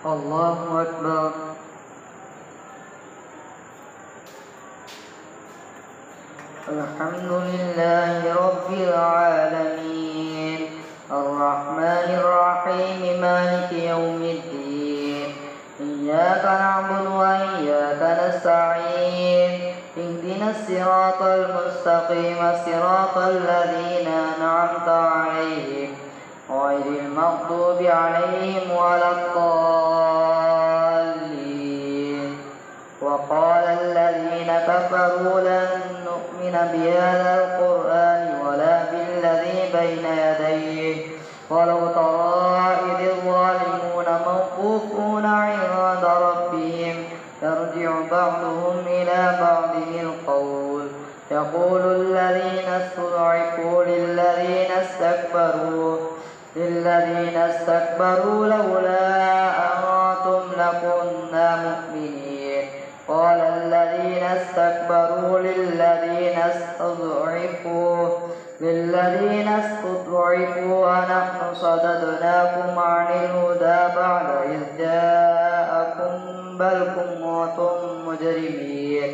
الله أكبر. الحمد لله رب العالمين الرحمن الرحيم مالك يوم الدين إياك نعبد وإياك نستعين اهدنا الصراط المستقيم صراط الذين أنعمت عليهم غير المغضوب عليهم ولا الضالين. وقال الذين كفروا لن نؤمن بهذا القرآن ولا بالذي بين يديه ولو ترى إذ الظالمون موقوفون عند ربهم يرجع بعضهم إلى بعض القول يقول الذين استضعفوا للذين استكبروا لولا أنتم لكنا مؤمنين. قال الذين استكبروا للذين استضعفوا أنحن صددناكم عن الهدى بعد إذ جاءكم بل كنتم مجرمين.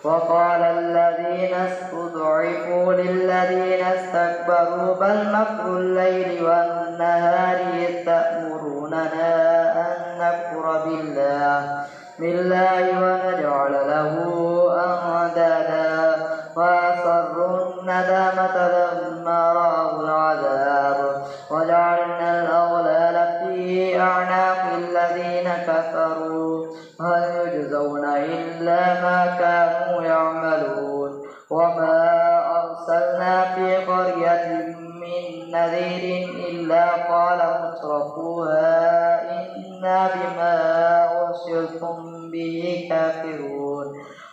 وقال الذين استضعفوا للذين استكبروا بل مكر الليل والنهار إذ تأمروننا أن نكفر بالله ونجعل له أندادا وأسروا الندامة لما رأوا العذاب وجعلنا الأغلال في أعناق الذين كفروا هل يجزون إلا ما كانوا يعملون. وما أرسلنا في قرية من نذير إلا قال مترفوها إنا بما أرسلتم به كافرون.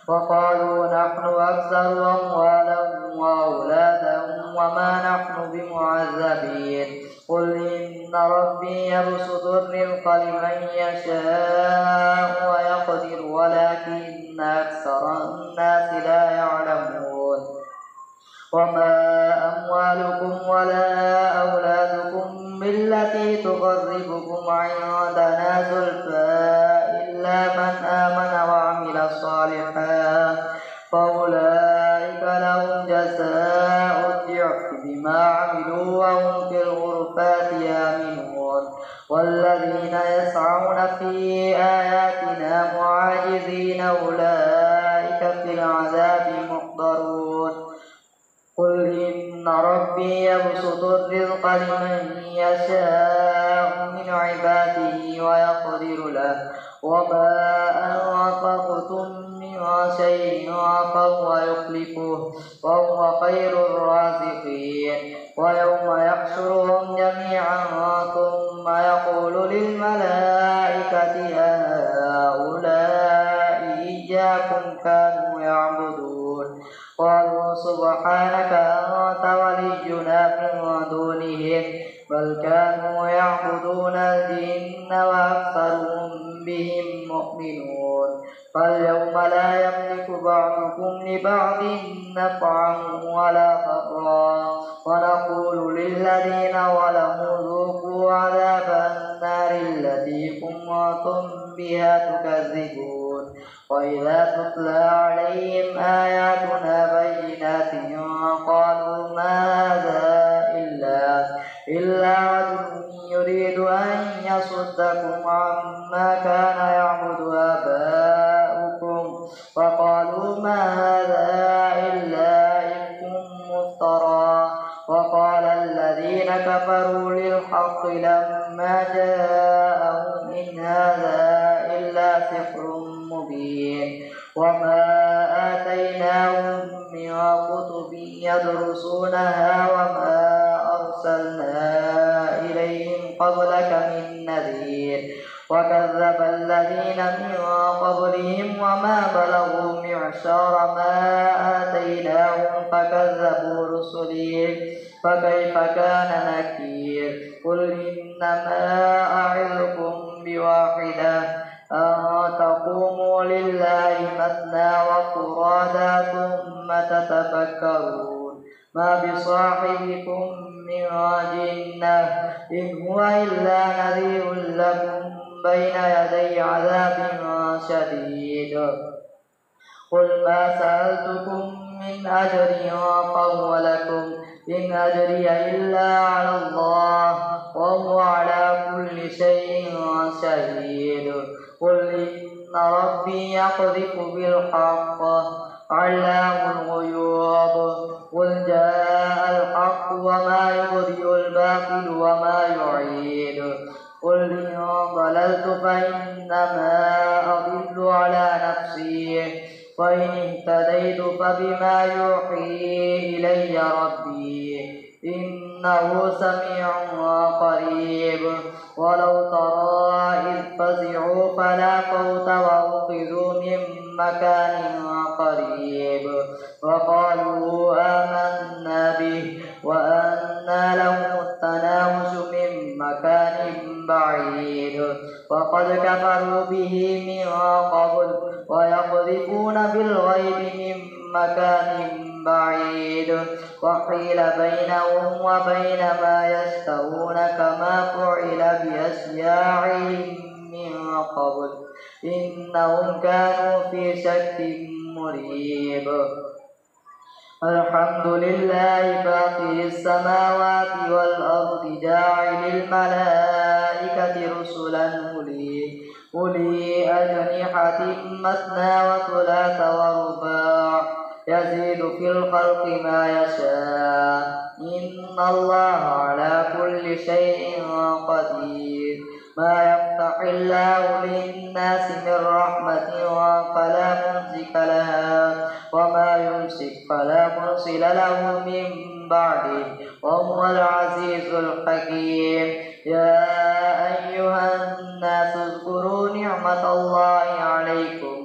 وقالوا نحن أكثر أموالا وأولادا وما نحن بمعذبين. قل إن ربي يبسط الرزق لمن يشاء ويقدر ولكن أكثر الناس لا يعلمون. وما أموالكم ولا أولادكم بالتي تقربكم عندنا زلفى إلا من آمن وعمل صالحا فأولئك لهم جزاء الضعف بما عملوا وهم في الغرفات آمنون. والذين يسعون في آياتنا معاجزين أولئك في العذاب محضرون. قل إن ربي يبسط الرزق لمن يشاء من عباده ويقدر له وما أنفقتم من شيء فهو يخلفه وهو خير الرازقين. ويوم يحشرهم جميعا ثم يقول للملائكة أهؤلاء إياكم كانوا يعبدون قالوا سبحانك أنت ولينا من دونهم بل كانوا يعبدون الجن وأكثرهم بهم مؤمنون. فاليوم لا يملك بعضكم لبعض نفعا ولا ضرا ونقول للذين ظلموا ذوقوا عذاب النار التي كنتم بها تكذبون. وإذا تتلى عليهم آياتنا بينات قالوا ما هذا إلا رجل يريد أن يصدكم عما كان يعبد آباؤكم وقالوا ما هذا إلا إفك مفترى. وقال الذين كفروا للحق لما جاءهم إن هذا إلا سحر مبين. وما آتيناهم من كتب يدرسونها وما أرسلنا إليهم قبلك من نذير. وكذب الذين من قبلهم وما بلغوا معشار ما آتيناهم فكذبوا رسلي فكيف كان نكير. قل إنما أعظكم بواحدة أن تقوموا لله مثنى وفرادا ثم تتفكرون ما بصاحبكم من جنة إن هو إلا نذير لكم بين يدي عذاب شديد. قل ما سألتكم من أجر فهو لكم إن أجري إلا على الله وهو على كل شيء شهيد. قل إن ربي يقذف بالحق علام الغيوب. قل جاء الحق وما يبدئ الباطل وما يعيد. قل إن ضللت فإنما أضل على نفسي وإن اهتديت فبما يوحي إلي ربي إنه سميع قريب. ولو ترى إذ فزعوا فلا فوت وأخذوا من مكان قريب وقالوا آمنا به وأنى لهم التناوش من مكان بعيد وقد كفروا به من قبل ويقذفون بالغيب من مكان بعيد وحيل بينهم وبين ما يشتهون كما فعل بأشياعهم من قبل إنهم كانوا في شك مريب. الحمد لله فاطر السماوات والأرض جاعل الملائكة رسلا أولي أجنحة مثنى وثلاث ورباع يزيد في الخلق ما يشاء إن الله على كل شيء قدير. ما يفتح الله للناس من رحمة فلا ممسك لها وما يمسك فلا مرسل له من بعده وهو العزيز الحكيم. يا أيها الناس اذكروا نعمة الله عليكم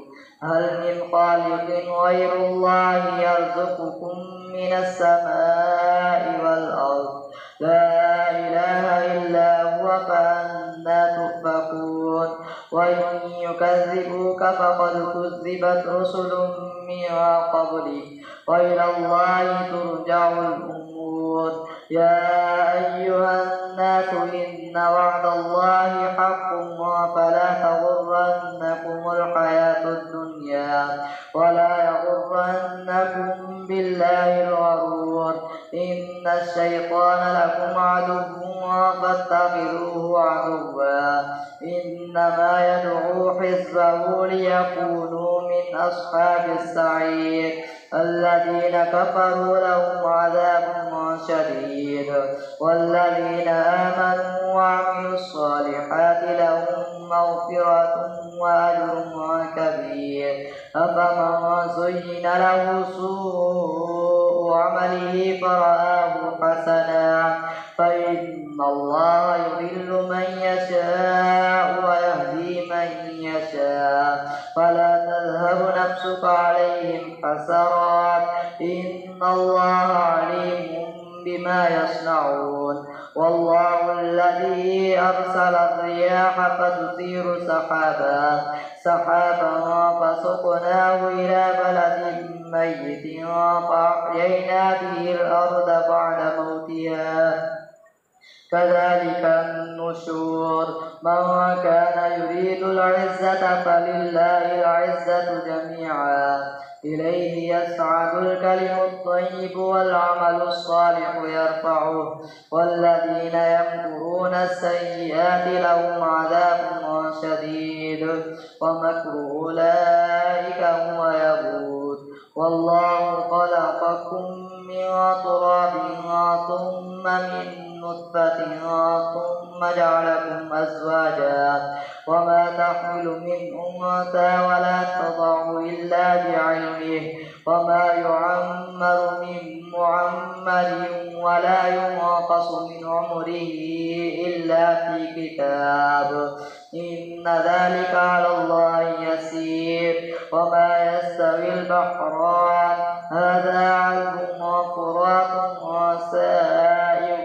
هل من خالق غير الله يرزقكم من السماء والأرض لا إله إلا هو فأنى تؤفكون. وإن يكذبوك فقد كذبت رسل من قبلك وإلى الله ترجع الأمور. يا أيها الناس إن وعد الله حق فلا تغرنكم الحياة الدنيا ولا يغرنكم بالله الغرور. إن الشيطان لكم عدو فاتخذوه عدوا إنما يدعو حزبه ليكونوا من أصحاب السعير. الذين كفروا لهم عذاب شديد والذين آمنوا وعملوا الصالحات لهم مغفرة وأجر كبير. أفمن زين له سوء عمله فرآه حسنا فإن الله يضل من يشاء ويهدي من يشاء فلا تذهب نفسك عليهم حسرات إن الله عليم بما يصنعون. والله الذي أرسل الرياح فتثير سحابا فسقناه إلى بلد ميت فأحيينا به الأرض بعد موتها كذلك النشور. من كان يريد العزة فلله العزة جميعا إليه يسعد الكلم الطيب والعمل الصالح يرفعه. والذين يمكرون السيئات لهم عذاب شديد ومكر أولئك هو يبور. والله خلقكم من تراب ثم من نطفة ثم جعلكم أزواجا وما تحمل من أنثى ولا تضع إلا بعلمه وما يعمر من معمر ولا ينقص من عمره إلا في كتاب إن ذلك على الله يسير. وما يستوي البحران هذا عذب فرات سائغ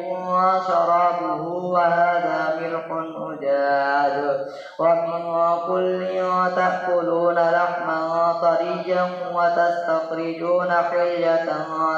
شرابه وهذا ملح أجاج أجاج ومن كل تأكلون لحما طريا وتستخرجون حلية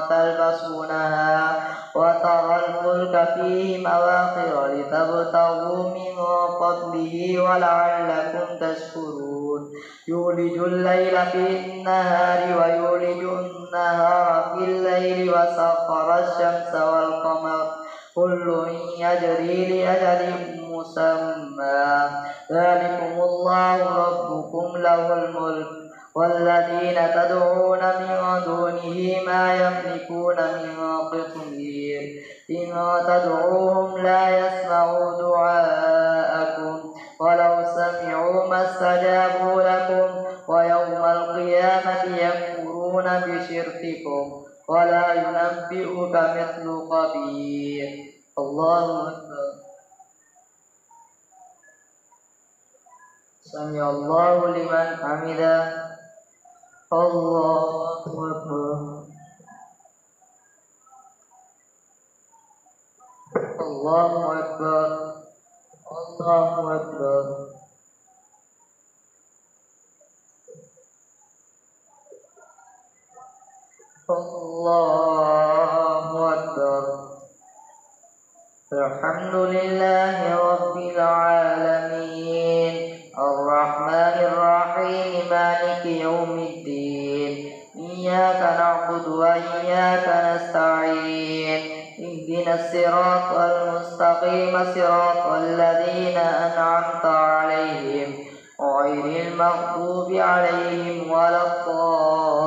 تلبسونها وترى الفلك فيه مواخر لتبتغوا من فضله ولعلكم تشكرون يولج الليل في النهار ويولج النهار في الليل وسخر الشمس والقمر كل يجري لأجل مسمى ذلكم الله ربكم له الملك والذين تدعون من دونه ما يملكون من قطمير إن تدعوهم لا يسمعوا دعاءكم ولو سمعوا ما استجابوا لكم ويوم القيامة يكفرون بشرككم ولا ينبئك مثل خبير. الله أكبر. سمع الله لمن حمده. الله أكبر. الله أكبر. الله أكبر. الله أكبر. الحمد لله رب العالمين الرحمن الرحيم مالك يوم الدين إياك نعبد وإياك نستعين اهدنا الصراط المستقيم صراط الذين أنعمت عليهم غير المغضوب عليهم ولا الضالين.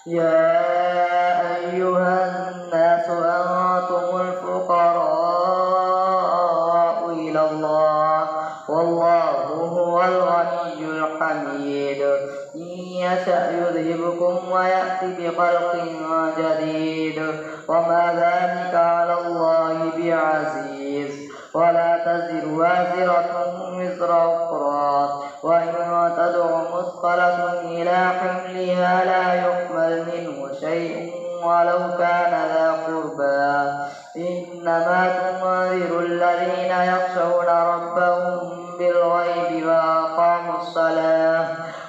يا أيها الناس أنتم الفقراء إلى الله والله هو الغني الحميد إن يشأ يذهبكم ويأتي بخلق جديد وما ذلك على الله بعزيز ولا تزر وازرة وزر أخرى وإن تدع مثقلة إلى حملها لا يحمل منه شيء ولو كان ذا قربى إنما تنذر الذين يخشون ربهم بالغيب وأقاموا الصلاة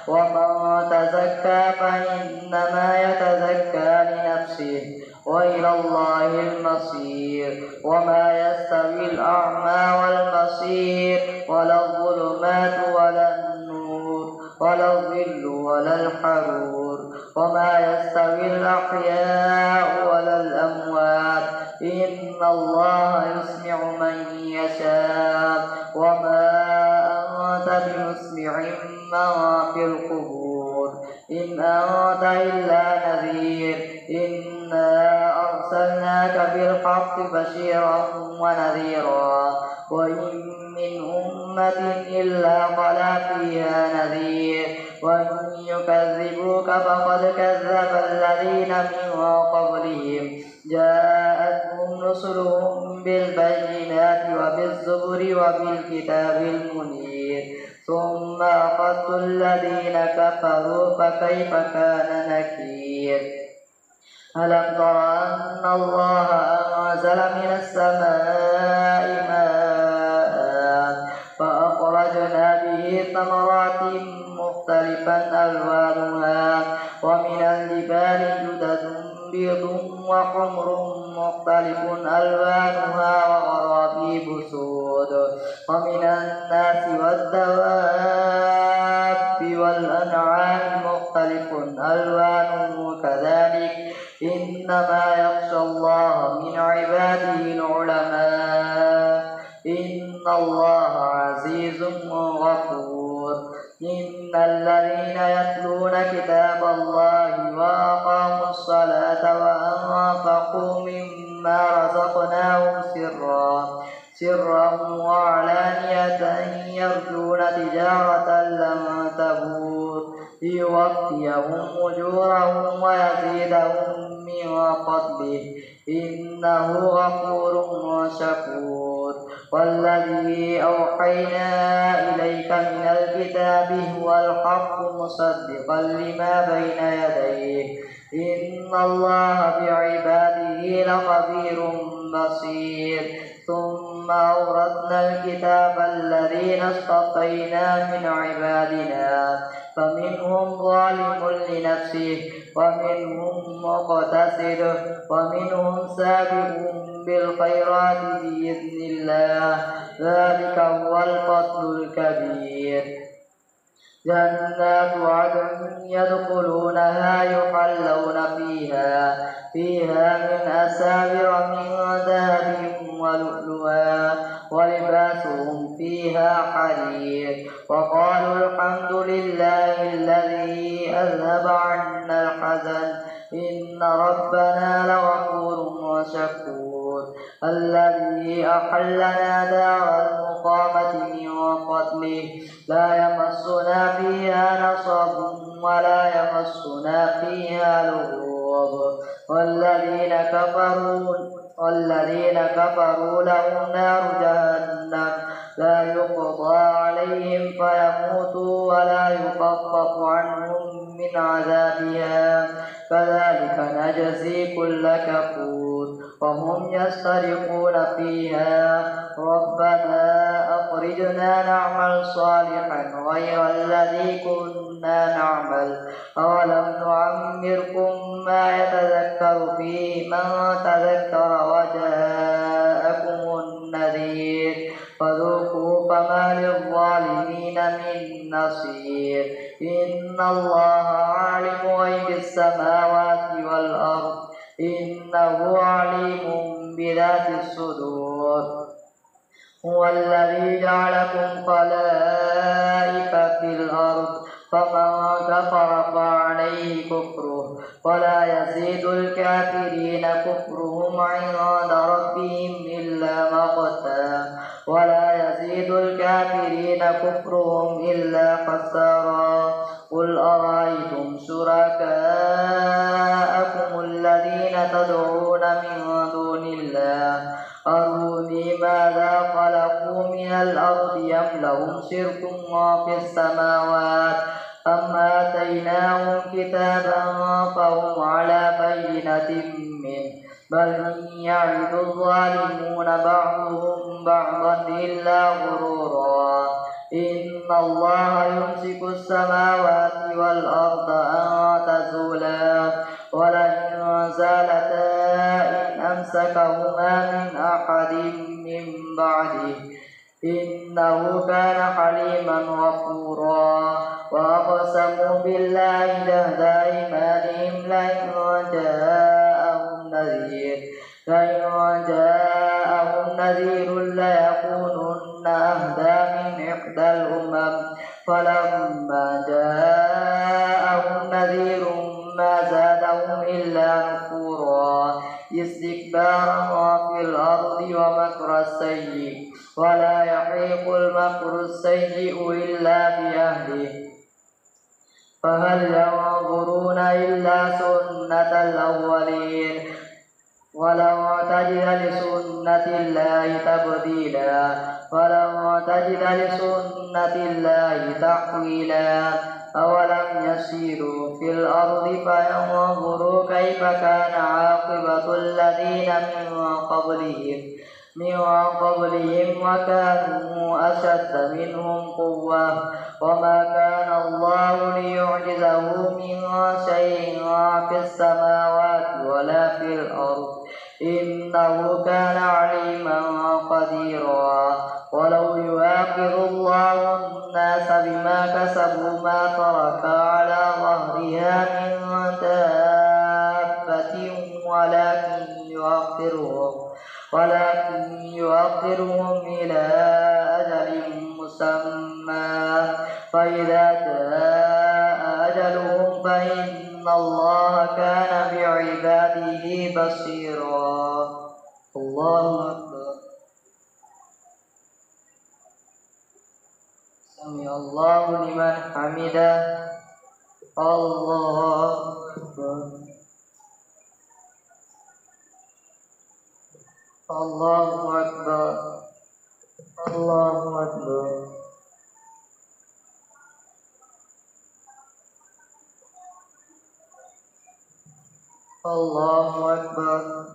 ومن تزكى فإنما يتزكى لنفسه وإلى الله المصير وما يستوي الأعمى والبصير ولا الظلمات ولا النور ولا الظل ولا الحرور وما يستوي الأحياء ولا الأموات إن الله يسمع من يشاء وما أنت بمسمع من في القبور إن أنت إلا نذير إنا أرسلناك بالحق بشيرا ونذيرا وإن من أمة إلا خلا فيها نذير وإن يكذبوك فقد كذب الذين من قبلهم جاءتهم رسلهم بالبينات وبالزبر وبالكتاب المنير ثم أخذت الذين كفروا فكيف كان نكير. ألم تر أن الله أنزل من السماء ماء فأخرجنا به ثمرات مختلفا ألوانها ومن الجبال جدد بيض وحمر مختلف ألوانها وغرابيب سود ومن الناس والدواب والأنعام مختلف ألوانه كذلك إنما يخشى الله من عباده العلماء إن الله عزيز غفور. إن الذين يتلون كتاب الله وأقاموا الصلاة وأنفقوا مما رزقناهم سرا وعلانية يرجون تجارة لن تبور ليوفيهم أجورهم ويزيدهم من فضله إنه غفور شكور. والذي أوحينا إليك من الكتاب هو الحق مصدقا لما بين يديه إن الله بعباده لخبير بصير ثم أورثنا الكتاب الذين اصطفينا من عبادنا فمنهم ظالم لنفسه ومنهم مقتصد ومنهم سابق بالخيرات بإذن الله ذلك هو الفضل الكبير جنات عدن يدخلونها يحلون فيها من أساور من ذهب ولؤلؤا ولباسهم فيها حرير وقالوا الحمد لله الذي أذهب عنا الحزن إن ربنا لغفور شكور الذي أحلنا دار المقامة من فضله لا يمسنا فيها نصب ولا يمسنا فيها لغوب والذين كفروا لهم نار جهنم لا يقضى عليهم فيموتوا ولا يخفف عنهم من عذابها كذلك نجزي كل كفور وهم يسترقون فيها ربنا أخرجنا نعمل صالحا غير الذي كنا نعمل أولم نعمركم ما يتذكر فيه من تذكر وجاءكم النذير فذوقوا فما للظالمين من نصير إن الله عالم غيب السماوات والأرض إنه عليم بذات الصدور هو الذي جعلكم خلائف في الأرض فمن كفر فعليه كفره ولا يزيد الكافرين كفرهم عند ربهم إلا مقتا ولا يزيد الكافرين كفرهم إلا خسارا قل أرأيتم شركاءكم الذين تدعون من دون الله أروني ماذا خلقوا من الأرض أم لهم شرك في السماوات أم آتيناهم كتابا فهم على بينة منه بل يعد الظالمون بعضهم بعضا إلا غرورا إن الله يمسك السماوات والأرض أن تزولا ولئن زالتا إن أمسكهما من أحد من بعده إنه كان حليما غفورا وأقسموا بالله جهد أيمانهم لئن جاءهم نذير ليكونن أهدى من إحدى الأمم فلما جاءهم نذير ما زادهم إلا نفورا استكبارا في الأرض ومكر السيء ولا يحيق المكر السيء إلا بأهله فهل ينظرون إلا سنة الأولين ولو تجد لسنة الله تبديلا ولو تجد لسنة الله تحويلا أولم يسيروا في الأرض فينظروا كيف كان عاقبة الذين من قبلهم وكانوا أشد منهم قوة وما كان الله ليعجزه من شيء في السماوات ولا في الأرض إنه كان عليما قديرا ولو يؤاخذ الله الناس بما كسبوا ما ترك على ظهرها من دابة ولكن يؤخرهم إلى أجل مسمى فإذا جاء أجلهم فإن الله كان بعباده بصيرا الله أكبر سمع الله لمن حمده الله أكبر الله أكبر الله أكبر الله أكبر